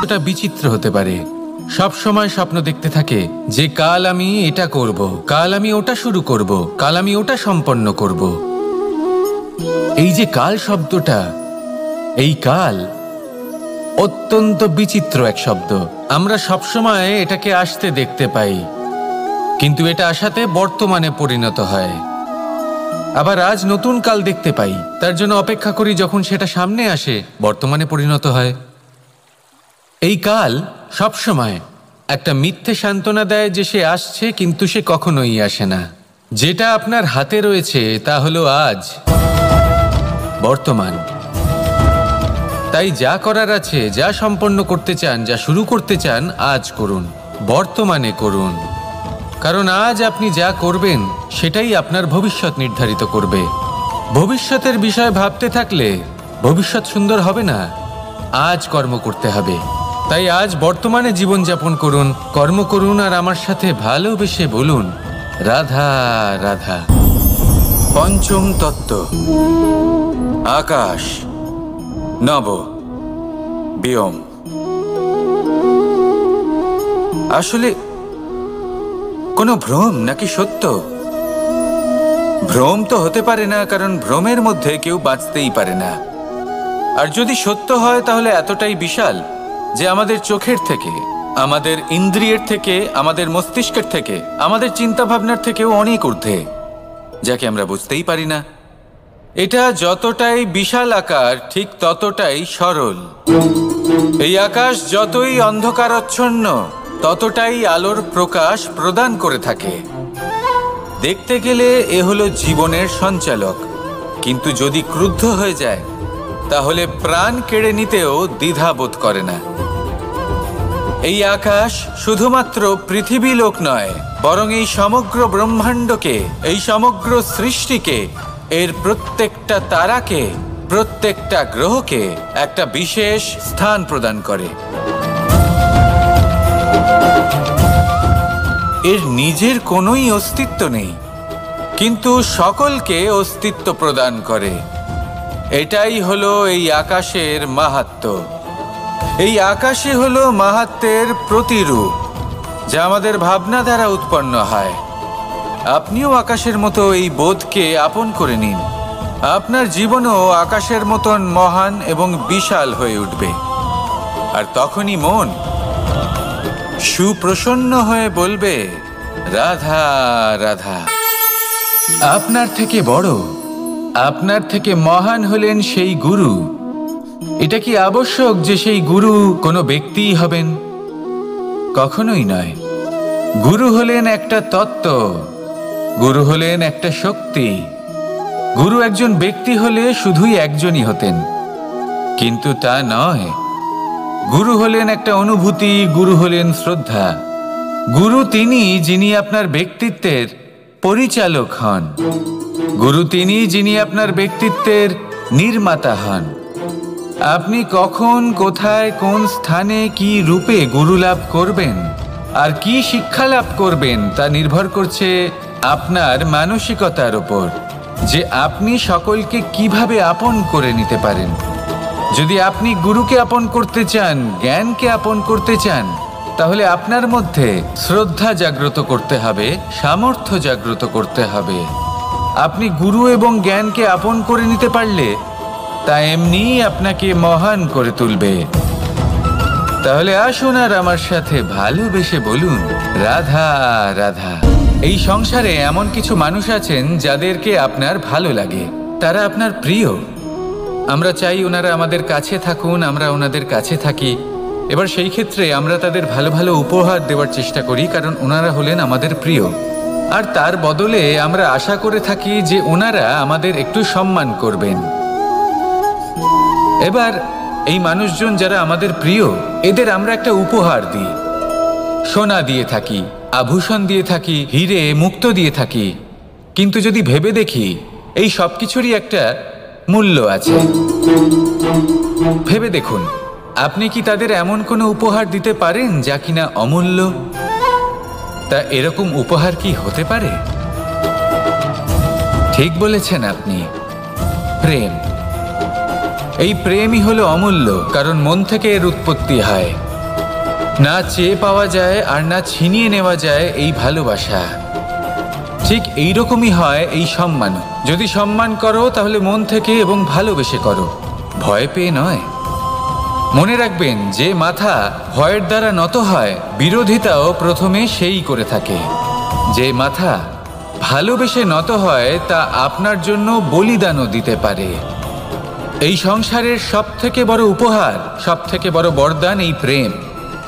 এটা বিচিত্র হতে পারে। সব সময় স্বপ্ন দেখতে থাকে যে কাল আমি এটা করব, কাল আমি ওটা শুরু করব, কাল আমি ওটা সম্পন্ন করব। এই যে কাল শব্দটা, এই কাল অত্যন্ত বিচিত্র এক শব্দ। আমরা সবসময় এটাকে আসতে দেখতে পাই, কিন্তু এটা আসাতে বর্তমানে পরিণত হয়। আবার আজ নতুন কাল দেখতে পাই, তার জন্য অপেক্ষা করি যখন সেটা সামনে আসে, বর্তমানে পরিণত হয়। এই কাল সবসময় একটা মিথ্যে সান্ত্বনা দেয় যে সে আসছে, কিন্তু সে কখনোই আসে না। যেটা আপনার হাতে রয়েছে তা হলো আজ, বর্তমান। তাই যা করার আছে, যা সম্পন্ন করতে চান, যা শুরু করতে চান, আজ করুন, বর্তমানে করুন। কারণ আজ আপনি যা করবেন সেটাই আপনার ভবিষ্যৎ নির্ধারিত করবে। ভবিষ্যতের বিষয়ে ভাবতে থাকলে ভবিষ্যৎ সুন্দর হবে না। আজ কর্ম করতে হবে। তাই আজ বর্তমানে জীবনযাপন করুন, কর্ম করুন, আর আমার সাথে ভালোবেসে বলুন রাধা রাধা। পঞ্চম তত্ত্ব, আকাশ, নব, ব্যোম। আসলে কোনো ভ্রম নাকি সত্য? ভ্রম তো হতে পারে না, কারণ ভ্রমের মধ্যে কেউ বাঁচতেই পারে না। আর যদি সত্য হয় তাহলে এতটাই বিশাল যে আমাদের চোখের থেকে, আমাদের ইন্দ্রিয়ের থেকে, আমাদের মস্তিষ্কের থেকে, আমাদের চিন্তা ভাবনার থেকেও অনেক ঊর্ধ্বে, যাকে আমরা বুঝতেই পারি না। এটা যতটাই বিশাল আকার, ঠিক ততটাই সরল। এই আকাশ যতই অন্ধকারাচ্ছন্ন, ততটাই আলোর প্রকাশ প্রদান করে থাকে। দেখতে গেলে এ হলো জীবনের সঞ্চালক, কিন্তু যদি ক্রুদ্ধ হয়ে যায় তাহলে প্রাণ কেড়ে নিতেও দ্বিধাবোধ করে না। এই আকাশ শুধুমাত্র পৃথিবী লোক নয়, বরং এই সমগ্র ব্রহ্মাণ্ডকে, এই সমগ্র সৃষ্টিকে, এর প্রত্যেকটা তারাকে, প্রত্যেকটা গ্রহকে একটা বিশেষ স্থান প্রদান করে। এর নিজের কোনোই অস্তিত্ব নেই, কিন্তু সকলকে অস্তিত্ব প্রদান করে। এটাই হলো এই আকাশের মাহাত্ম্য। এই আকাশই হলো মাহাত্ম্যের প্রতিরূপ, যা আমাদের ভাবনা দ্বারা উৎপন্ন হয়। আপনিও আকাশের মতো এই বোধকে আপন করে নিন। আপনার জীবনও আকাশের মতন মহান এবং বিশাল হয়ে উঠবে। আর তখনই মন সুপ্রসন্ন হয়ে বলবে রাধা রাধা। আপনার থেকে বড়, আপনার থেকে মহান হলেন সেই গুরু। এটা কি আবশ্যক যে সেই গুরু কোনো ব্যক্তিই হবেন? কখনোই নয়। গুরু হলেন একটা তত্ত্ব, গুরু হলেন একটা শক্তি। গুরু একজন ব্যক্তি হলে শুধুই একজনই হতেন, কিন্তু তা নয়। গুরু হলেন একটা অনুভূতি, গুরু হলেন শ্রদ্ধা। গুরু তিনি যিনি আপনার ব্যক্তিত্বের পরিচালক হন। গুরু তিনি যিনি আপনার ব্যক্তিত্বের নির্মাতা হন। আপনি কখন, কোথায়, কোন স্থানে, কি রূপে গুরু লাভ করবেন আর কি শিক্ষা লাভ করবেন তা নির্ভর করছে আপনার মানসিকতার উপর, যে আপনি সকলকে কিভাবে আপন করে নিতে পারেন। যদি আপনি গুরুকে আপন করতে চান, জ্ঞানকে আপন করতে চান, তাহলে আপনার মধ্যে শ্রদ্ধা জাগ্রত করতে হবে, সামর্থ্য জাগ্রত করতে হবে। আপনি গুরু এবং জ্ঞানকে আপন করে নিতে পারলে তা এমনিই আপনাকে মহান করে তুলবে। তাহলে আসুন আর আমার সাথে ভালোবেসে বলুন রাধা রাধা। এই সংসারে এমন কিছু মানুষ আছেন যাদেরকে আপনার ভালো লাগে, তারা আপনার প্রিয়। আমরা চাই ওনারা আমাদের কাছে থাকুন, আমরা ওনাদের কাছে থাকি। এবার সেই ক্ষেত্রে আমরা তাদের ভালো ভালো উপহার দেওয়ার চেষ্টা করি, কারণ ওনারা হলেন আমাদের প্রিয়। আর তার বদলে আমরা আশা করে থাকি যে ওনারা আমাদের একটু সম্মান করবেন। এবার এই মানুষজন যারা আমাদের প্রিয়, এদের আমরা একটা উপহার দিই। সোনা দিয়ে থাকি, আভূষণ দিয়ে থাকি, হিরে মুক্তো দিয়ে থাকি। কিন্তু যদি ভেবে দেখি, এই সব কিছুরই একটা মূল্য আছে। ভেবে দেখুন, আপনি কি তাদের এমন কোনো উপহার দিতে পারেন যা কিনা অমূল্য? তা এরকম উপহার কি হতে পারে? ঠিক বলেছেন আপনি, প্রেম। এই প্রেমই হলো অমূল্য, কারণ মন থেকে এর উৎপত্তি হয়। না চেয়ে পাওয়া যায় আর না ছিনিয়ে নেওয়া যায় এই ভালোবাসা। ঠিক এইরকমই হয় এই সম্মান। যদি সম্মান করো তাহলে মন থেকে এবং ভালোবেসে করো, ভয় পেয়ে নয়। মনে রাখবেন, যে মাথা ভয়ের দ্বারা নত হয়, বিরোধিতাও প্রথমে সেই করে থাকে। যে মাথা ভালোবেসে নত হয় তা আপনার জন্য বলিদানও দিতে পারে। এই সংসারের সব থেকে বড় উপহার, সব থেকে বড় বরদান এই প্রেম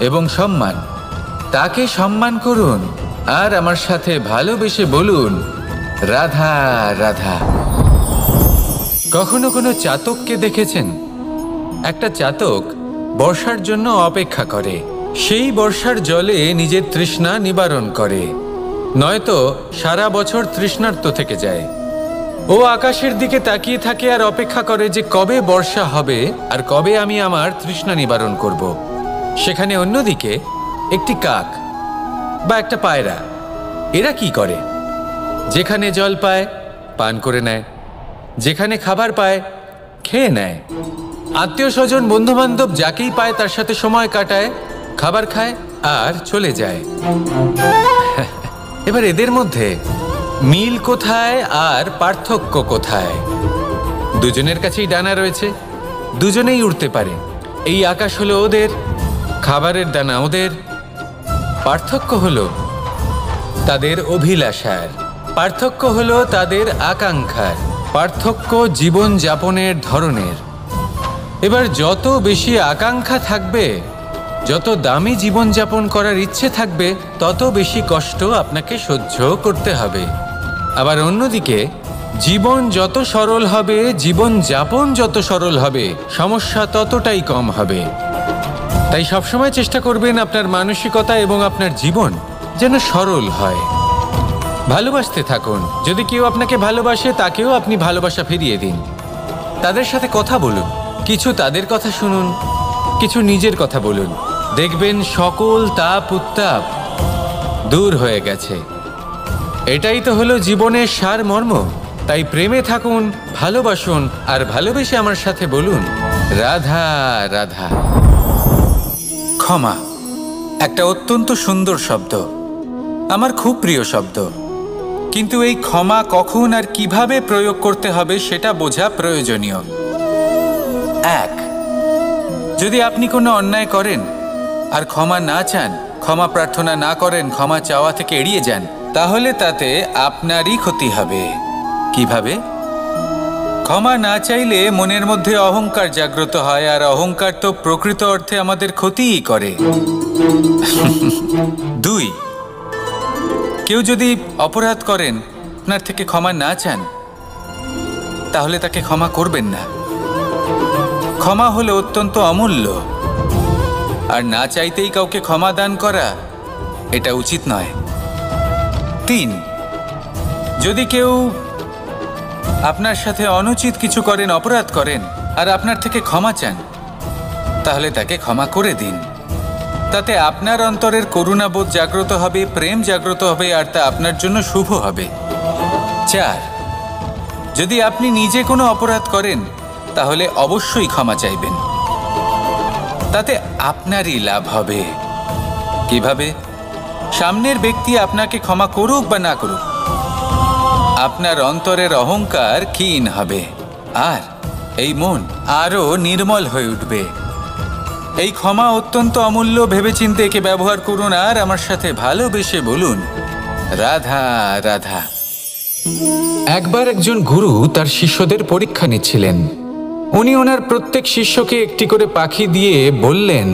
এবং সম্মান। তাকে সম্মান করুন আর আমার সাথে ভালোবেসে বলুন, রাধা রাধা। কখনো কোনো চাতককে দেখেছেন? একটা চাতক বর্ষার জন্য অপেক্ষা করে, সেই বর্ষার জলে নিজের তৃষ্ণা নিবারণ করে, নয়তো সারা বছর তৃষ্ণার্ত থেকে যায়। ও আকাশের দিকে তাকিয়ে থাকে আর অপেক্ষা করে যে কবে বর্ষা হবে আর কবে আমি আমার তৃষ্ণা নিবারণ করব। সেখানে অন্যদিকে একটি কাক বা একটা পায়রা, এরা কি করে? যেখানে জল পায় পান করে নেয়, যেখানে খাবার পায় খেয়ে নেয়, আত্মীয় স্বজন বন্ধু বান্ধব যাকেই পায় তার সাথে সময় কাটায়, খাবার খায় আর চলে যায়। এবার এদের মধ্যে মিল কোথায় আর পার্থক্য কোথায়? দুজনের কাছেই ডানা রয়েছে, দুজনেই উড়তে পারে। এই আকাশ হলো ওদের, খাবারের দানা ওদের। পার্থক্য হলো তাদের অভিলাষার, পার্থক্য হলো তাদের আকাঙ্ক্ষার, পার্থক্য জীবন যাপনের ধরনের। এবার যত বেশি আকাঙ্ক্ষা থাকবে, যত দামি জীবনযাপন করার ইচ্ছে থাকবে, তত বেশি কষ্ট আপনাকে সহ্য করতে হবে। আবার অন্যদিকে জীবন যত সরল হবে, জীবনযাপন যত সরল হবে, সমস্যা ততটাই কম হবে। তাই সবসময় চেষ্টা করবেন আপনার মানসিকতা এবং আপনার জীবন যেন সরল হয়। ভালোবাসতে থাকুন। যদি কেউ আপনাকে ভালোবাসে, তাকেও আপনি ভালোবাসা ফিরিয়ে দিন। তাদের সাথে কথা বলুন, কিছু তাদের কথা শুনুন, কিছু নিজের কথা বলুন। দেখবেন সকল তাপ উত্তাপ দূর হয়ে গেছে। এটাই তো হলো জীবনের সারমর্ম। তাই প্রেমে থাকুন, ভালোবাসুন, আর ভালোবেসে আমার সাথে বলুন, রাধা রাধা। ক্ষমা একটা অত্যন্ত সুন্দর শব্দ, আমার খুব প্রিয় শব্দ। কিন্তু এই ক্ষমা কখন আর কিভাবে প্রয়োগ করতে হবে সেটা বোঝা প্রয়োজনীয়। এক, যদি আপনি কোনো অন্যায় করেন আর ক্ষমা না চান, ক্ষমা প্রার্থনা না করেন, ক্ষমা চাওয়া থেকে এড়িয়ে যান, তাহলে তাতে আপনারই ক্ষতি হবে। কিভাবে? ক্ষমা না চাইলে মনের মধ্যে অহংকার জাগ্রত হয়, আর অহংকার তো প্রকৃত অর্থে আমাদের ক্ষতিই করে। দুই, কেউ যদি অপরাধ করেন, আপনার থেকে ক্ষমা না চান, তাহলে তাকে ক্ষমা করবেন না। ক্ষমা হলো অত্যন্ত অমূল্য, আর না চাইতেই কাউকে ক্ষমা দান করা এটা উচিত নয়। তিন, যদি কেউ আপনার সাথে অনুচিত কিছু করেন, অপরাধ করেন, আর আপনার থেকে ক্ষমা চান, তাহলে তাকে ক্ষমা করে দিন। তাতে আপনার অন্তরের করুণাবোধ জাগ্রত হবে, প্রেম জাগ্রত হবে, আর তা আপনার জন্য শুভ হবে। চার, যদি আপনি নিজে কোনো অপরাধ করেন, তাহলে অবশ্যই ক্ষমা চাইবেন। তাতে আপনারই লাভ হবে। কিভাবে? সামনের ব্যক্তি আপনাকে ক্ষমা করুক বা না করুক, আপনার অন্তরের অহংকার ক্ষীণ হবে, আর এই মন আরও নির্মল হয়ে উঠবে। এই ক্ষমা অত্যন্ত অমূল্য, ভেবেচিন্তে একে ব্যবহার করুন, আর আমার সাথে ভালোবেসে বলুন, রাধা রাধা। একবার একজন গুরু তার শিষ্যদের পরীক্ষা নিচ্ছিলেন। উনি ওনার প্রত্যেক শিষ্যকে একটি করে পাখি দিয়ে বললেন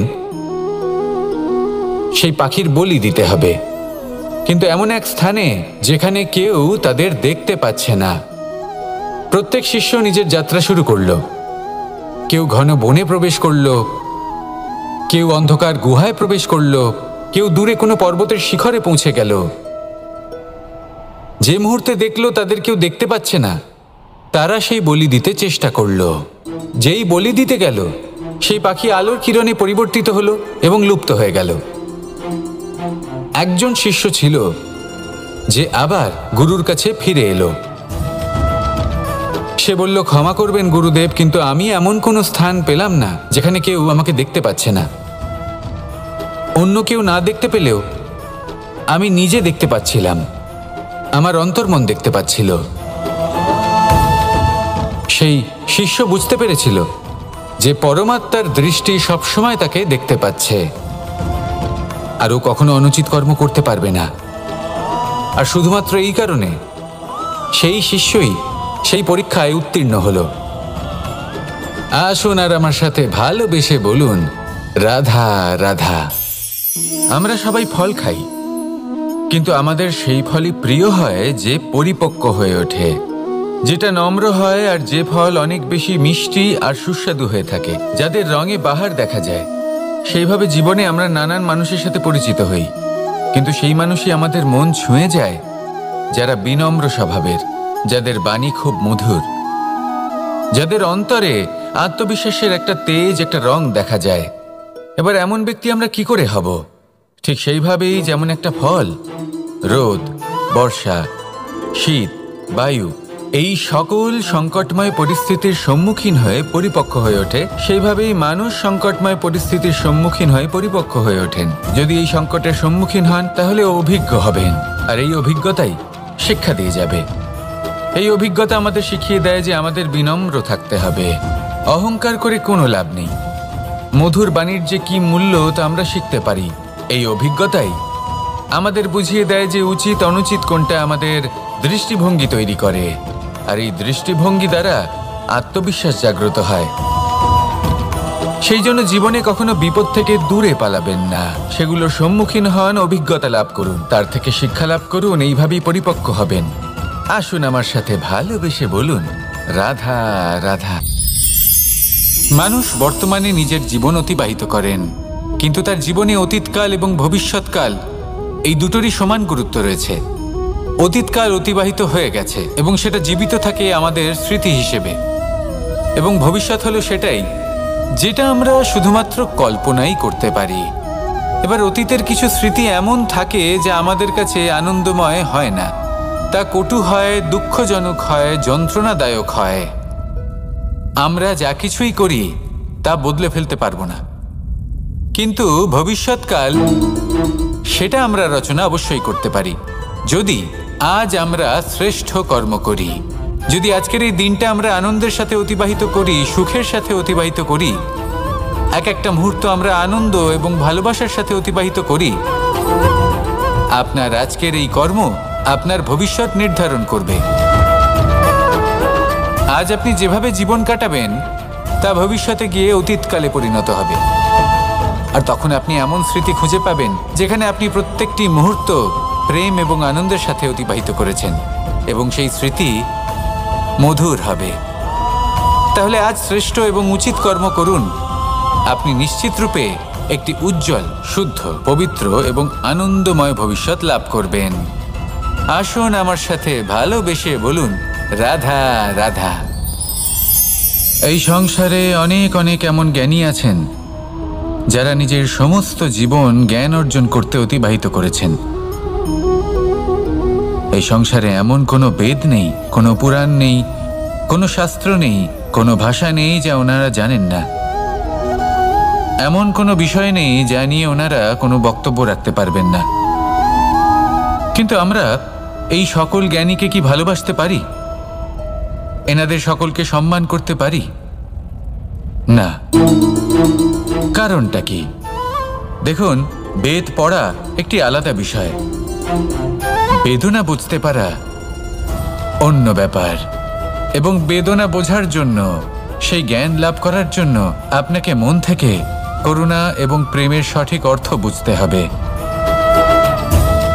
সেই পাখির বলি দিতে হবে, কিন্তু এমন এক স্থানে যেখানে কেউ তাদের দেখতে পাচ্ছে না। প্রত্যেক শিষ্য নিজের যাত্রা শুরু করলো। কেউ ঘন বনে প্রবেশ করলো, কেউ অন্ধকার গুহায় প্রবেশ করলো, কেউ দূরে কোনো পর্বতের শিখরে পৌঁছে গেল। যে মুহূর্তে দেখলো তাদের কেউ দেখতে পাচ্ছে না, তারা সেই বলি দিতে চেষ্টা করলো। যেই বলি দিতে গেল, সেই পাখি আলোর কিরণে পরিবর্তিত হলো এবং লুপ্ত হয়ে গেল। একজন শিষ্য ছিল যে আবার গুরুর কাছে ফিরে এলো। সে বলল, ক্ষমা করবেন গুরুদেব, কিন্তু আমি এমন কোনো স্থান পেলাম না যেখানে কেউ আমাকে দেখতে পাচ্ছে না। অন্য কেউ না দেখতে পেলেও আমি নিজে দেখতে পাচ্ছিলাম, আমার অন্তর্মন দেখতে পাচ্ছিল। সেই শিষ্য বুঝতে পেরেছিল যে পরমাত্মার দৃষ্টি সবসময় তাকে দেখতে পাচ্ছে, আর ও কখনো অনুচিত কর্ম করতে পারবে না। আর শুধুমাত্র এই কারণে সেই শিষ্যই সেই পরীক্ষায় উত্তীর্ণ হলো। আসুন আর আমার সাথে ভালোবেসে বলুন, রাধা রাধা। আমরা সবাই ফল খাই, কিন্তু আমাদের সেই ফলই প্রিয় হয় যে পরিপক্ক হয়ে ওঠে, যেটা নম্র হয়, আর যে ফল অনেক বেশি মিষ্টি আর সুস্বাদু হয়ে থাকে, যাদের রঙে বাহার দেখা যায়। সেইভাবে জীবনে আমরা নানান মানুষের সাথে পরিচিত হই, কিন্তু সেই মানুষই আমাদের মন ছুঁয়ে যায় যারা বিনম্র স্বভাবের, যাদের বাণী খুব মধুর, যাদের অন্তরে আত্মবিশ্বাসের একটা তেজ, একটা রং দেখা যায়। এবার এমন ব্যক্তি আমরা কি করে হব? ঠিক সেইভাবেই যেমন একটা ফল রোদ, বর্ষা, শীত, বায়ু এই সকল সংকটময় পরিস্থিতির সম্মুখীন হয়ে পরিপক্ক হয়ে ওঠে, সেইভাবেই মানুষ সংকটময় পরিস্থিতির সম্মুখীন হয়ে পরিপক্ক হয়ে ওঠেন। যদি এই সংকটের সম্মুখীন হন তাহলে অভিজ্ঞ হবেন, আর এই অভিজ্ঞতাই শিক্ষা দিয়ে যাবে। এই অভিজ্ঞতা আমাদের শিখিয়ে দেয় যে আমাদের বিনম্র থাকতে হবে। অহংকার করে কোনো লাভ নেই। মধুর বাণীর যে কি মূল্য তা আমরা শিখতে পারি। এই অভিজ্ঞতাই আমাদের বুঝিয়ে দেয় যে উচিত অনুচিত কোনটা, আমাদের দৃষ্টিভঙ্গি তৈরি করে, আর এই দৃষ্টিভঙ্গি দ্বারা আত্মবিশ্বাস জাগ্রত হয়। সেই জন্য জীবনে কখনো বিপদ থেকে দূরে পালাবেন না, সেগুলোর সম্মুখীন হন, অভিজ্ঞতা লাভ করুন, তার থেকে শিক্ষা লাভ করুন, এইভাবেই পরিপক্ক হবেন। আসুন আমার সাথে ভালোবেসে বলুন, রাধা রাধা। মানুষ বর্তমানে নিজের জীবন অতিবাহিত করেন, কিন্তু তার জীবনে অতীতকাল এবং ভবিষ্যৎকাল এই দুটোরই সমান গুরুত্ব রয়েছে। অতীতকাল অতিবাহিত হয়ে গেছে এবং সেটা জীবিত থাকে আমাদের স্মৃতি হিসেবে, এবং ভবিষ্যৎ হলো সেটাই যেটা আমরা শুধুমাত্র কল্পনাই করতে পারি। এবার অতীতের কিছু স্মৃতি এমন থাকে যা আমাদের কাছে আনন্দময় হয় না, তা কটু হয়, দুঃখজনক হয়, যন্ত্রণাদায়ক হয়। আমরা যা কিছুই করি তা বদলে ফেলতে পারবো না, কিন্তু ভবিষ্যৎকাল সেটা আমরা রচনা অবশ্যই করতে পারি, যদি আজ আমরা শ্রেষ্ঠ কর্ম করি। যদি আজকের এই দিনটা আমরা আনন্দের সাথে অতিবাহিত করি, সুখের সাথে অতিবাহিত করি, এক একটা মুহূর্ত আমরা আনন্দ এবং ভালোবাসার সাথে অতিবাহিত করি, আপনার আজকের এই কর্ম আপনার ভবিষ্যৎ নির্ধারণ করবে। আজ আপনি যেভাবে জীবন কাটাবেন তা ভবিষ্যতে গিয়ে অতীতকালে পরিণত হবে, আর তখন আপনি এমন স্মৃতি খুঁজে পাবেন যেখানে আপনি প্রত্যেকটি মুহূর্ত প্রেম এবং আনন্দের সাথে অতিবাহিত করেছেন, এবং সেই স্মৃতি মধুর হবে। তাহলে আজ শ্রেষ্ঠ এবং উচিত কর্ম করুন, আপনি নিশ্চিত রূপে একটি উজ্জ্বল, শুদ্ধ, পবিত্র এবং আনন্দময় ভবিষ্যৎ লাভ করবেন। আসুন আমার সাথে ভালোবেসে বলুন, রাধা রাধা। এই সংসারে অনেক অনেক এমন জ্ঞানী আছেন যারা নিজের সমস্ত জীবন জ্ঞান অর্জন করতে অতিবাহিত করেছেন। এই সংসারে এমন কোনো বেদ নেই, কোনো পুরাণ নেই, কোনো শাস্ত্র নেই, কোনো ভাষা নেই যা ওনারা জানেন না। এমন কোনো বিষয় নেই যা নিয়ে ওনারা কোনো বক্তব্য রাখতে পারবেন না। কিন্তু আমরা এই সকল জ্ঞানীকে কি ভালোবাসতে পারি? এনাদের সকলকে সম্মান করতে পারি না। কারণটা কি? দেখুন, বেদ পড়া একটি আলাদা বিষয়, বেদনা বুঝতে পারা অন্য ব্যাপার। এবং বেদনা বোঝার জন্য, সেই জ্ঞান লাভ করার জন্য আপনাকে মন থেকে করুণা এবং প্রেমের সঠিক অর্থ বুঝতে হবে।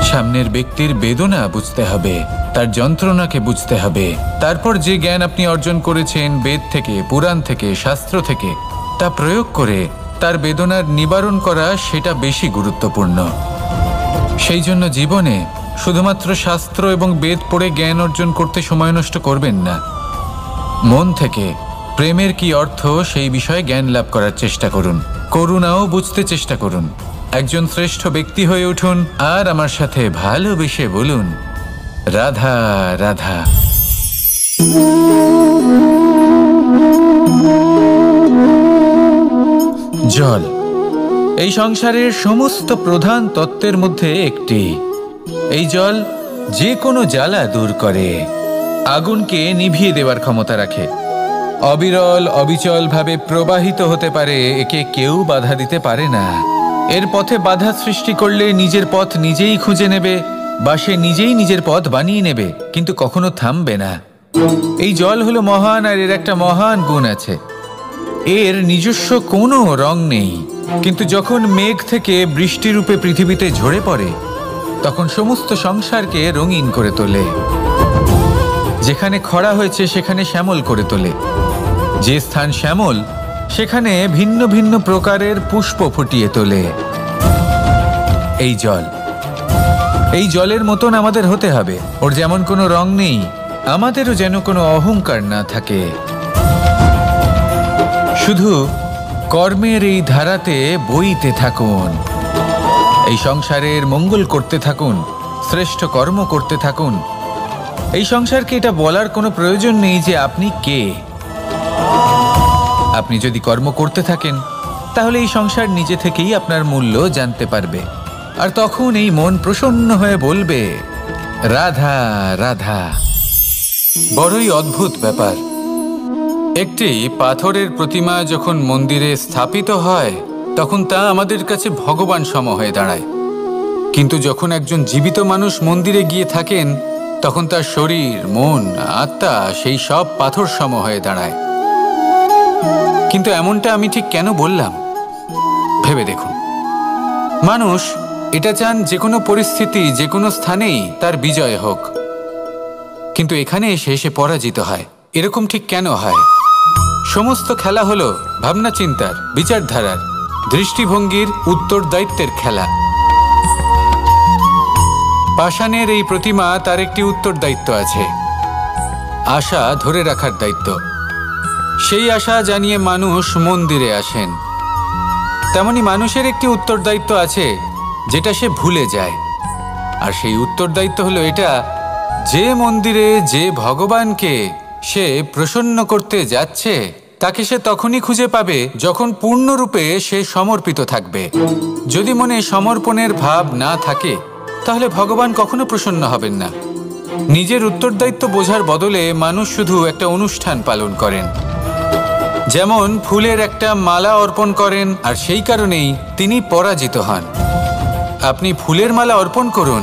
সামনের ব্যক্তির বেদনা বুঝতে হবে, তার যন্ত্রণাকে বুঝতে হবে। তারপর যে জ্ঞান আপনি অর্জন করেছেন বেদ থেকে, পুরাণ থেকে, শাস্ত্র থেকে, তা প্রয়োগ করে তার বেদনার নিবারণ করা, সেটা বেশি গুরুত্বপূর্ণ। সেই জন্য জীবনে শুধুমাত্র শাস্ত্র এবং বেদ পড়ে জ্ঞান অর্জন করতে সময় নষ্ট করবেন না। মন থেকে প্রেমের কি অর্থ সেই বিষয়ে জ্ঞান লাভ করার চেষ্টা করুন, করুণাও বুঝতে চেষ্টা করুন। একজন শ্রেষ্ঠ ব্যক্তি হয়ে উঠুন, আর আমার সাথে ভালোবেসে বলুন, রাধা রাধা। জল এই সংসারের সমস্ত প্রধান তত্ত্বের মধ্যে একটি। এই জল যে কোনো জ্বালা দূর করে, আগুনকে নিভিয়ে দেওয়ার ক্ষমতা রাখে, অবিরল অবিচল ভাবে প্রবাহিত হতে পারে, একে কেউ বাধা দিতে পারে না। এর পথে বাধা সৃষ্টি করলে নিজের পথ নিজেই খুঁজে নেবে বা সে নিজেই নিজের পথ বানিয়ে নেবে, কিন্তু কখনো থামবে না। এই জল হলো মহান, আর এর একটা মহান গুণ আছে, এর নিজস্ব কোনো রং নেই, কিন্তু যখন মেঘ থেকে বৃষ্টিরূপে পৃথিবীতে ঝরে পড়ে তখন সমস্ত সংসারকে রঙিন করে তোলে। যেখানে খরা হয়েছে সেখানে শ্যামল করে তোলে, যে স্থান শ্যামল সেখানে ভিন্ন ভিন্ন প্রকারের পুষ্প ফুটিয়ে তোলে। এই জল, এই জলের মতন আমাদের হতে হবে। ওর যেমন কোনো রং নেই, আমাদেরও যেন কোনো অহংকার না থাকে। শুধু কর্মের এই ধারাতে বইতে থাকুন, এই সংসারের মঙ্গল করতে থাকুন, শ্রেষ্ঠ কর্ম করতে থাকুন। এই সংসারকে এটা বলার কোনো প্রয়োজন নেই যে আপনি কে। আপনি যদি কর্ম করতে থাকেন তাহলে এই সংসার নিজে থেকেই আপনার মূল্য জানতে পারবে, আর তখন এই মন প্রসন্ন হয়ে বলবে, রাধা রাধা। বড়ই অদ্ভুত ব্যাপার। একটি পাথরের প্রতিমা যখন মন্দিরে স্থাপিত হয় তখন তা আমাদের কাছে ভগবান সম হয়ে দাঁড়ায়, কিন্তু যখন একজন জীবিত মানুষ মন্দিরে গিয়ে থাকেন তখন তার শরীর, মন, আত্মা সেই সব পাথর সম হয়ে দাঁড়ায়। কিন্তু এমনটা আমি ঠিক কেন বললাম ভেবে দেখুন। মানুষ এটা চান যে কোনো পরিস্থিতি, যে কোনো স্থানেই তার বিজয় হোক, কিন্তু এখানে এসে সে পরাজিত হয়। এরকম ঠিক কেন হয়? সমস্ত খেলা হলো ভাবনা চিন্তার, বিচারধারার, দৃষ্টিভঙ্গির, উত্তরদায়িত্বের খেলা। পাষাণের এই প্রতিমা, তার একটি উত্তরদায়িত্ব আছে, আশা ধরে রাখার দায়িত্ব। সেই আশা জানিয়ে মানুষ মন্দিরে আসেন। তেমনি মানুষের একটি উত্তরদায়িত্ব আছে যেটা সে ভুলে যায়, আর সেই উত্তরদায়িত্ব হলো এটা, যে মন্দিরে যে ভগবানকে সে প্রসন্ন করতে যাচ্ছে তাকে সে তখনই খুঁজে পাবে যখন পূর্ণরূপে সে সমর্পিত থাকবে। যদি মনে সমর্পণের ভাব না থাকে তাহলে ভগবান কখনো প্রসন্ন হবেন না। নিজের উত্তরদায়িত্ব বোঝার বদলে মানুষ শুধু একটা অনুষ্ঠান পালন করেন, যেমন ফুলের একটা মালা অর্পণ করেন, আর সেই কারণেই তিনি পরাজিত হন। আপনি ফুলের মালা অর্পণ করুন,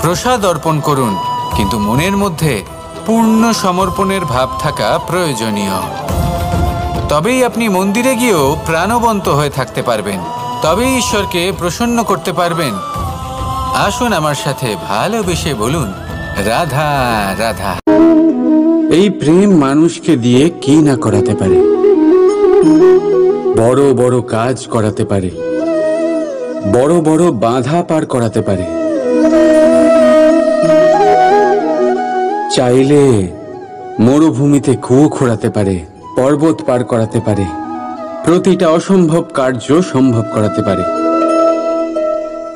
প্রসাদ অর্পণ করুন, কিন্তু মনের মধ্যে পূর্ণ সমর্পণের ভাব থাকা প্রয়োজনীয়। তবেই আপনি মন্দিরে গিয়েও প্রাণবন্ত হয়ে থাকতে পারবেন, তবেই ঈশ্বরকে প্রসন্ন করতে পারবেন। আসুন আমার সাথে ভালোবেসে বলুন, রাধা রাধা। এই প্রেম মানুষকে দিয়ে কি না করাতে পারে, বড় বড় কাজ করাতে পারে, বড় বড় বাধা পার করাতে পারে। চাইলে মরুভূমিতে কুয়ো খোঁড়াতে পারে, পর্বত পার করাতে পারে, প্রতিটা অসম্ভব কার্য সম্ভব করাতে পারে।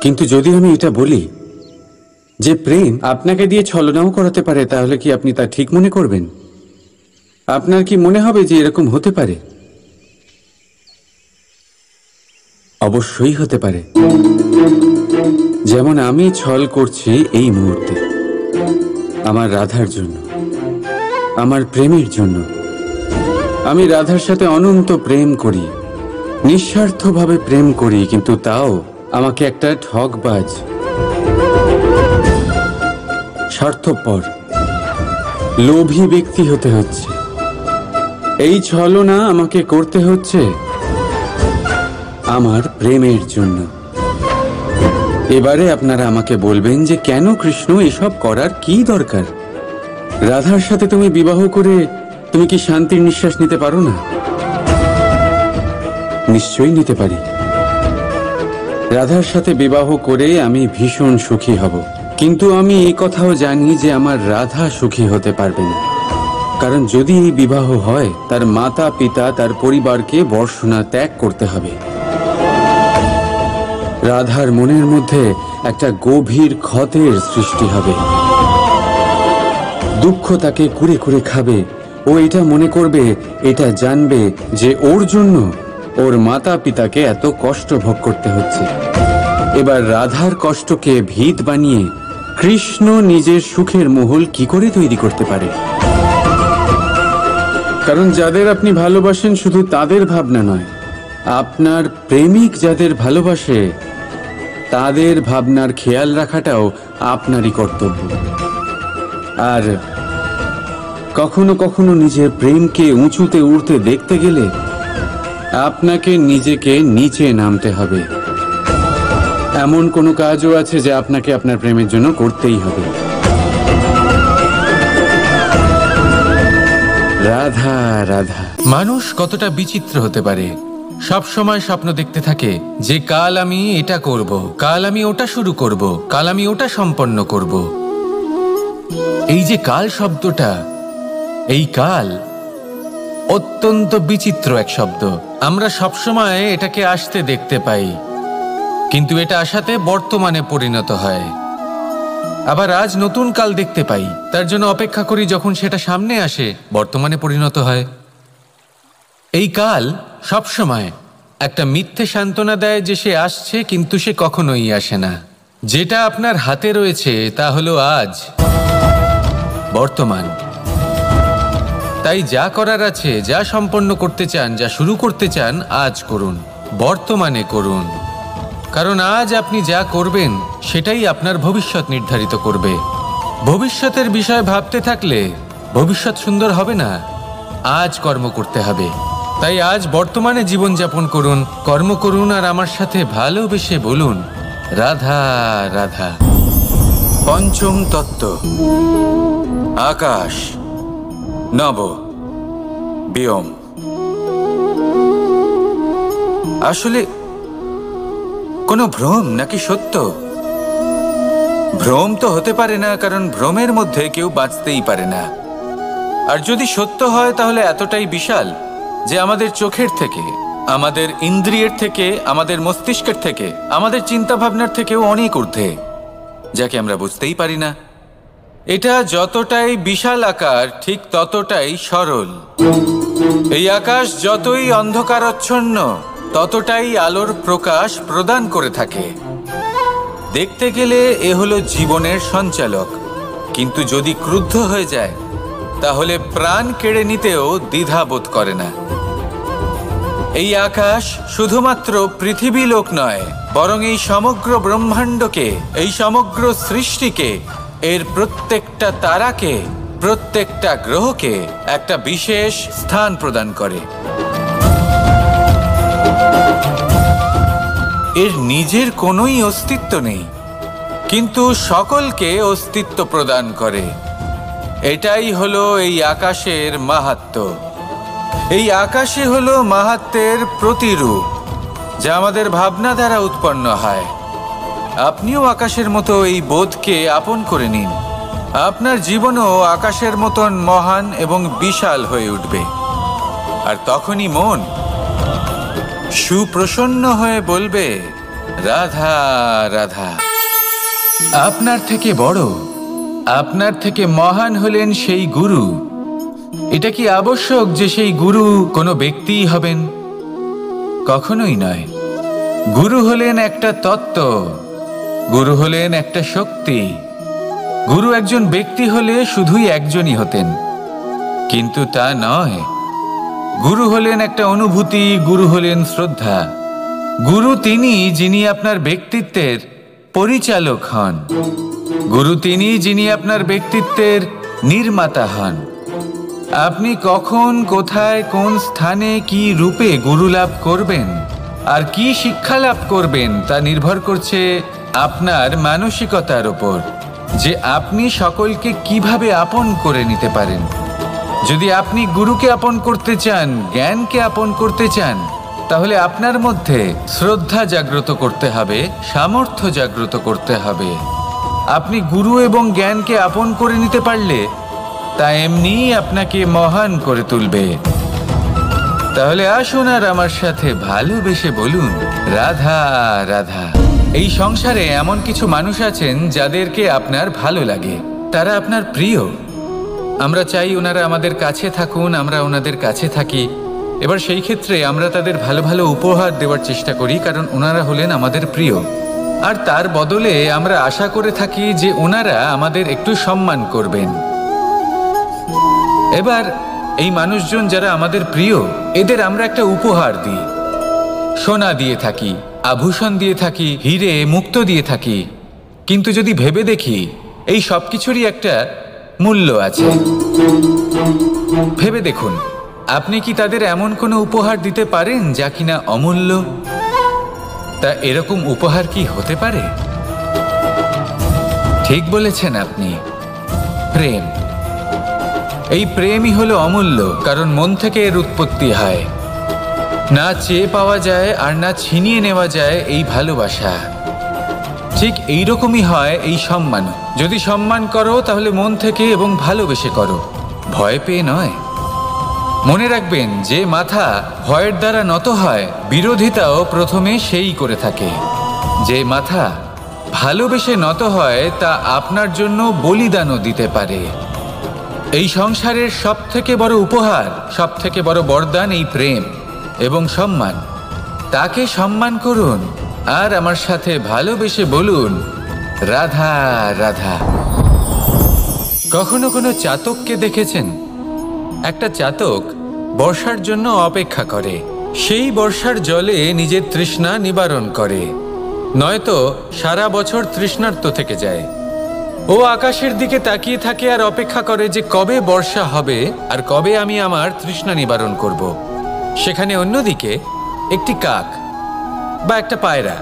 কিন্তু যদি আমি এটা বলি যে প্রেম আপনাকে দিয়ে ছলনাও করাতে পারে, তাহলে কি আপনি তা ঠিক মনে করবেন? আপনার কি মনে হবে যে এরকম হতে পারে? অবশ্যই হতে পারে। যেমন আমি ছল করছি এই মুহূর্তে আমার রাধার জন্য, আমার প্রেমের জন্য। আমি রাধার সাথে অনন্ত প্রেম করি, নিঃস্বার্থভাবে প্রেম করি, কিন্তু তাও আমাকে একটা ঠকবাজ, স্বার্থপর, লোভী ব্যক্তি হতে হচ্ছে। এই ছলনা আমাকে করতে হচ্ছে আমার প্রেমের জন্য। এবারে আপনারা আমাকে বলবেন যে কেন কৃষ্ণ এসব করার কি দরকার? রাধার সাথে তুমি বিবাহ করে তুমি কি শান্তির নিঃশ্বাস নিতে পারো না? নিশ্চয়ই নিতে পারি। রাধার সাথে বিবাহ করে আমি ভীষণ সুখী হব, কিন্তু আমি এই কথাও জানি যে আমার রাধা সুখী হতে পারবে না। কারণ যদি এই বিবাহ হয়, তার মাতা পিতা, তার পরিবারকে বর্ষণা ত্যাগ করতে হবে। রাধার মনের মধ্যে একটা গভীর ক্ষতের সৃষ্টি হবে, দুঃখ তাকে কুরে কুরে খাবে। ও এটা মনে করবে, এটা জানবে যে ওর জন্য ওর মাতা পিতাকে এত কষ্ট ভোগ করতে হচ্ছে। এবার রাধার কষ্টকে ভিত বানিয়ে কৃষ্ণ নিজের সুখের মহল কি করে তৈরি করতে পারে? কারণ যাদের আপনি ভালোবাসেন শুধু তাদের ভাবনা নয়, আপনার প্রেমিক যাদের ভালোবাসে তাদের ভাবনার খেয়াল রাখাটাও আপনারই কর্তব্য। আর কখনো কখনো নিজের প্রেমকে উঁচুতে উঠতে দেখতে গেলে আপনাকে নিজেকে নিচে নামতে হবে। এমন কোনো কাজও আছে যা আপনাকে আপনার প্রেমের জন্য করতেই হবে। রাধা রাধা। মানুষ কতটা বিচিত্র হতে পারে। সব সময় স্বপ্ন দেখতে থাকে যে কাল আমি এটা করব, কাল আমি ওটা শুরু করব, কাল আমি ওটা সম্পন্ন করব। এই যে কাল শব্দটা, এই কাল অত্যন্ত বিচিত্র এক শব্দ। আমরা সবসময় এটাকে আসতে দেখতে পাই, কিন্তু এটা আসাতে বর্তমানে পরিণত হয়। আবার আজ নতুন কাল দেখতে পাই, তার জন্য অপেক্ষা করি যখন সেটা সামনে আসে বর্তমানে পরিণত হয়। এই কাল সবসময় একটা মিথ্যে সান্ত্বনা দেয় যে সে আসছে, কিন্তু সে কখনোই আসে না। যেটা আপনার হাতে রয়েছে তা হলো আজ, বর্তমান। তাই যা করার আছে, যা সম্পন্ন করতে চান, যা শুরু করতে চান, আজ করুন, বর্তমানে করুন। কারণ আজ আপনি যা করবেন সেটাই আপনার ভবিষ্যৎ নির্ধারিত করবে। ভবিষ্যতের বিষয় ভাবতে থাকলে ভবিষ্যৎ সুন্দর হবে না। আজ কর্ম করতে হবে। তাই আজ বর্তমানে জীবনযাপন করুন, কর্ম করুন, আর আমার সাথে ভালোবেসে বলুন রাধা রাধা। পঞ্চম তত্ত্ব, আকাশ, নব, ব্যোম। আসলে কোনো ভ্রম নাকি সত্য? ভ্রম তো হতে পারে না, কারণ ভ্রমের মধ্যে কেউ বাঁচতেই পারে না। আর যদি সত্য হয় তাহলে এতটাই বিশাল যে আমাদের চোখের থেকে, আমাদের ইন্দ্রিয়ের থেকে, আমাদের মস্তিষ্কের থেকে, আমাদের চিন্তা ভাবনার থেকেও অনেক ঊর্ধ্বে, যাকে আমরা বুঝতেই পারি না। এটা যতটাই বিশাল আকার ঠিক ততটাই সরল। এই আকাশ যতই অন্ধকারাচ্ছন্ন ততটাই আলোর প্রকাশ প্রদান করে থাকে। দেখতে গেলে এ হলো জীবনের সঞ্চালক, কিন্তু যদি ক্রুদ্ধ হয়ে যায় তাহলে প্রাণ কেড়ে নিতেও দ্বিধা বোধ করে না। এই আকাশ শুধুমাত্র পৃথিবী লোক নয়, বরং এই সমগ্র ব্রহ্মাণ্ডকে, এই সমগ্র সৃষ্টিকে, এর প্রত্যেকটা তারাকে, প্রত্যেকটা গ্রহকে একটা বিশেষ স্থান প্রদান করে। এর নিজের কোনোই অস্তিত্ব নেই, কিন্তু সকলকে অস্তিত্ব প্রদান করে। এটাই হলো এই আকাশের মাহাত্ম্য। এই আকাশই হলো মাহাত্ম্যের প্রতিরূপ, যা আমাদের ভাবনা দ্বারা উৎপন্ন হয়। আপনিও আকাশের মতো এই বোধকে আপন করে নিন। আপনার জীবনও আকাশের মতন মহান এবং বিশাল হয়ে উঠবে। আর তখনই মন সুপ্রসন্ন হয়ে বলবে রাধা রাধা। আপনার থেকে বড়, আপনার থেকে মহান হলেন সেই গুরু। এটা কি আবশ্যক যে সেই গুরু কোনো ব্যক্তিই হবেন? কখনোই নয়। গুরু হলেন একটা তত্ত্ব, গুরু হলেন একটা শক্তি। গুরু একজন ব্যক্তি হলে শুধুই একজনই হতেন, কিন্তু তা নয়। গুরু হলেন একটা অনুভূতি, গুরু হলেন শ্রদ্ধা। গুরু তিনি যিনি আপনার ব্যক্তিত্বের পরিচালক হন। গুরু তিনি যিনি আপনার ব্যক্তিত্বের নির্মাতা হন। আপনি কখন, কোথায়, কোন স্থানে, কি রূপে গুরু লাভ করবেন আর কি শিক্ষা লাভ করবেন তা নির্ভর করছে আপনার মানসিকতার উপর, যে আপনি সকলকে কিভাবে আপন করে নিতে পারেন। যদি আপনি গুরুকে আপন করতে চান, জ্ঞানকে আপন করতে চান, তাহলে আপনার মধ্যে শ্রদ্ধা জাগ্রত করতে হবে, সামর্থ্য জাগ্রত করতে হবে। আপনি গুরু এবং জ্ঞানকে আপন করে নিতে পারলে তা এমনিই আপনাকে মহান করে তুলবে। তাহলে আসুন আর আমার সাথে ভালোবেসে বলুন রাধা রাধা। এই সংসারে এমন কিছু মানুষ আছেন যাদেরকে আপনার ভালো লাগে, তারা আপনার প্রিয়। আমরা চাই ওনারা আমাদের কাছে থাকুন, আমরা ওনাদের কাছে থাকি, এবার সেই ক্ষেত্রে আমরা তাদের ভালো ভালো উপহার দেওয়ার চেষ্টা করি, কারণ ওনারা হলেন আমাদের প্রিয়। আর তার বদলে আমরা আশা করে থাকি যে ওনারা আমাদের একটু সম্মান করবেন। এবার এই মানুষজন যারা আমাদের প্রিয়, এদের আমরা একটা উপহার দিই। সোনা দিয়ে থাকি, আভূষণ দিয়ে থাকি, হিরে মুক্তো দিয়ে থাকি। কিন্তু যদি ভেবে দেখি, এই সব কিছুরই একটা মূল্য আছে। ভেবে দেখুন, আপনি কি তাদের এমন কোনো উপহার দিতে পারেন যা কিনা অমূল্য? তা এরকম উপহার কি হতে পারে? ঠিক বলেছেন আপনি, প্রেম। এই প্রেমই হলো অমূল্য, কারণ মন থেকে এর উৎপত্তি হয়। না চেয়ে পাওয়া যায় আর না ছিনিয়ে নেওয়া যায় এই ভালোবাসা। ঠিক এইরকমই হয় এই সম্মান। যদি সম্মান করো তাহলে মন থেকে এবং ভালোবেসে করো, ভয় পেয়ে নয়। মনে রাখবেন, যে মাথা ভয়ের দ্বারা নত হয়, বিরোধিতাও প্রথমে সেই করে থাকে। যে মাথা ভালোবেসে নত হয়, তা আপনার জন্য বলিদানও দিতে পারে। এই সংসারের সব থেকে বড় উপহার, সব থেকে বড় বরদান এই প্রেম এবং সম্মান। তাকে সম্মান করুন আর আমার সাথে ভালোবেসে বলুন, রাধা রাধা। কখনো কোনো চাতককে দেখেছেন? একটা চাতক বর্ষার জন্য অপেক্ষা করে। সেই বর্ষার জলে নিজের তৃষ্ণা নিবারণ করে, নয়তো সারা বছর তৃষ্ণার্ত থেকে যায়। ও আকাশের দিকে তাকিয়ে থাকে আর অপেক্ষা করে যে কবে বর্ষা হবে আর কবে আমি আমার তৃষ্ণা নিবারণ করব। সেখানে অন্যদিকে একটি কাক বা একটা পায়রা,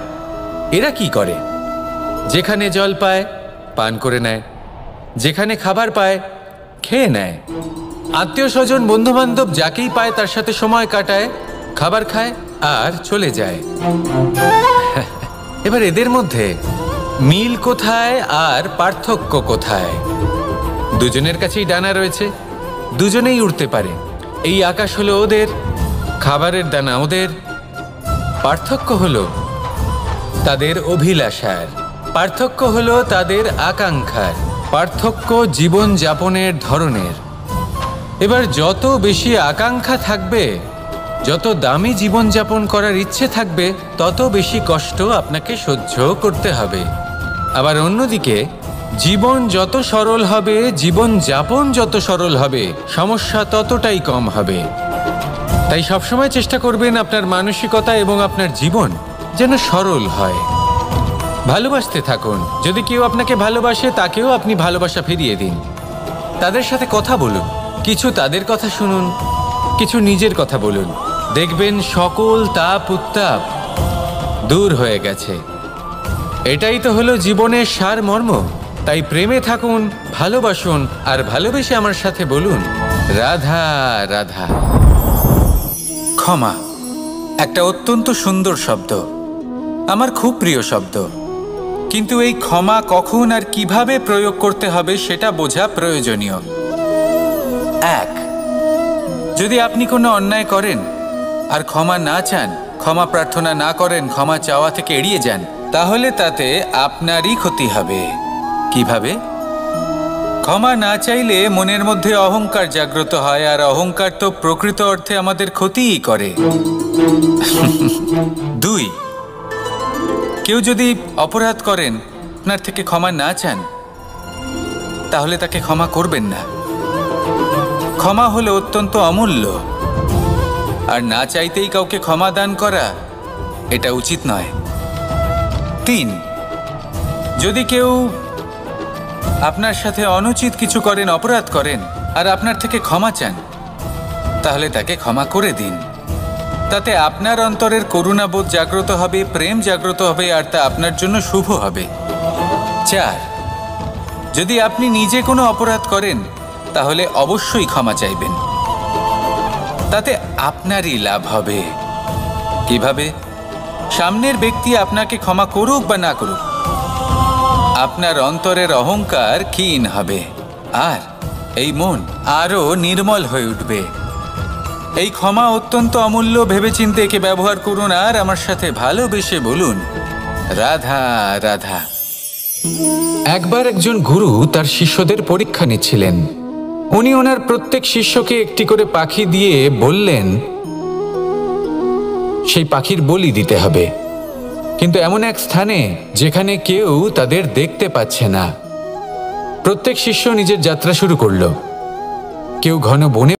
এরা কি করে? যেখানে জল পায় পান করে নেয়, যেখানে খাবার পায় খেয়ে নেয়, আত্মীয় স্বজন বন্ধু বান্ধব যাকেই পায় তার সাথে সময় কাটায়, খাবার খায় আর চলে যায়। এবার এদের মধ্যে মিল কোথায় আর পার্থক্য কোথায়? দুজনের কাছেই ডানা রয়েছে, দুজনেই উড়তে পারে। এই আকাশ হলো ওদের, খাবারের দানা ওদের। পার্থক্য হলো তাদের অভিলাষার, পার্থক্য হলো তাদের আকাঙ্ক্ষার, পার্থক্য জীবন যাপনের ধরনের। এবার যত বেশি আকাঙ্ক্ষা থাকবে, যত দামি জীবনযাপন করার ইচ্ছে থাকবে, তত বেশি কষ্ট আপনাকে সহ্য করতে হবে। আবার অন্যদিকে জীবন যত সরল হবে, জীবনযাপন যত সরল হবে, সমস্যা ততটাই কম হবে। তাই সবসময় চেষ্টা করবেন আপনার মানসিকতা এবং আপনার জীবন যেন সরল হয়। ভালোবাসতে থাকুন। যদি কেউ আপনাকে ভালোবাসে, তাকেও আপনি ভালোবাসা ফিরিয়ে দিন। তাদের সাথে কথা বলুন, কিছু তাদের কথা শুনুন, কিছু নিজের কথা বলুন। দেখবেন সকল তাপ উত্তাপ দূর হয়ে গেছে। এটাই তো হলো জীবনের সারমর্ম। তাই প্রেমে থাকুন, ভালোবাসুন, আর ভালোবেসে আমার সাথে বলুন, রাধা রাধা। ক্ষমা একটা অত্যন্ত সুন্দর শব্দ, আমার খুব প্রিয় শব্দ। কিন্তু এই ক্ষমা কখন আর কিভাবে প্রয়োগ করতে হবে সেটা বোঝা প্রয়োজনীয়। এক, যদি আপনি কোনো অন্যায় করেন আর ক্ষমা না চান, ক্ষমা প্রার্থনা না করেন, ক্ষমা চাওয়া থেকে এড়িয়ে যান, তাহলে তাতে আপনারই ক্ষতি হবে। কিভাবে? ক্ষমা না চাইলে মনের মধ্যে অহংকার জাগ্রত হয়, আর অহংকার তো প্রকৃত অর্থে আমাদের ক্ষতিই করে। দুই, কেউ যদি অপরাধ করেন, আপনার থেকে ক্ষমা না চান, তাহলে তাকে ক্ষমা করবেন না। ক্ষমা হলো অত্যন্ত অমূল্য, আর না চাইতেই কাউকে ক্ষমা দান করা এটা উচিত নয়। তিন, যদি কেউ আপনার সাথে অনুচিত কিছু করেন, অপরাধ করেন, আর আপনার থেকে ক্ষমা চান, তাহলে তাকে ক্ষমা করে দিন। তাতে আপনার অন্তরের করুণাবোধ জাগ্রত হবে, প্রেম জাগ্রত হবে, আর তা আপনার জন্য শুভ হবে। চার, যদি আপনি নিজে কোনো অপরাধ করেন, তাহলে অবশ্যই ক্ষমা চাইবেন। তাতে আপনারই লাভ হবে। কিভাবে? সামনের ব্যক্তি আপনাকে ক্ষমা করুক বা না করুক, আপনার অন্তরের অহংকার ক্ষীণ হবে, আর এই মন আরো নির্মল হয়ে উঠবে। এই ক্ষমা অত্যন্ত অমূল্য। ভেবেচিন্তে একে ব্যবহার করুন আর আমার সাথে ভালোবেসে বলুন, রাধা রাধা। একবার একজন গুরু তার শিষ্যদের পরীক্ষা নিচ্ছিলেন। উনি ওনার প্রত্যেক শিষ্যকে একটি করে পাখি দিয়ে বললেন, সেই পাখির বলি দিতে হবে, কিন্তু এমন এক স্থানে যেখানে কেউ তাদের দেখতে পাচ্ছে না। প্রত্যেক শিষ্য নিজের যাত্রা শুরু করলো। কেউ ঘন বনে